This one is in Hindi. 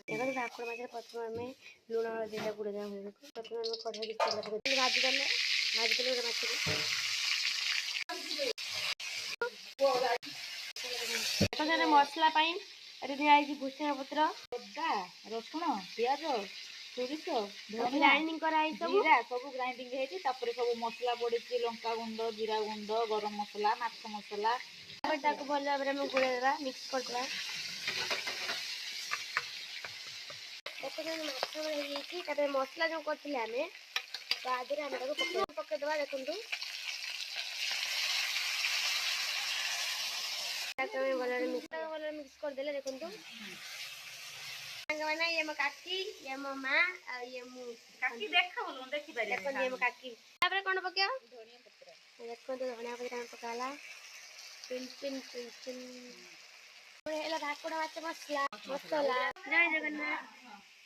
देखो भाकुड़ माछ प्रथम आम लुण हलदी गुड़ देवा हुए प्रथम आम कढ़ाई भाजीदेले भाजीदेले माछ मसला भूषण पत्र अदा रसुण पियाज सोरिष ग्राइंडिंग कराई जीरा सब ग्राइंडिंग है सब मसला पड़ी लंका गुंड जीरा गुंड गरम मसला माछ मसला भल भाव में गोलैदेवा मिक्स करदेवा देखते मसला जो करते आम आदि पकईदेवा देखो भल मिक्स करदे देखो ये मो काकी ये मो मां ये मु काकी देखा बोलो देखि पारे देखो ये मो काकी तापर कोन पकियो धनिया पत्र देखो तो धनिया पत्र पकाला पिन पिन पिन पिन एला भाकुड़ माछ मसला मसला जय जगन्नाथ।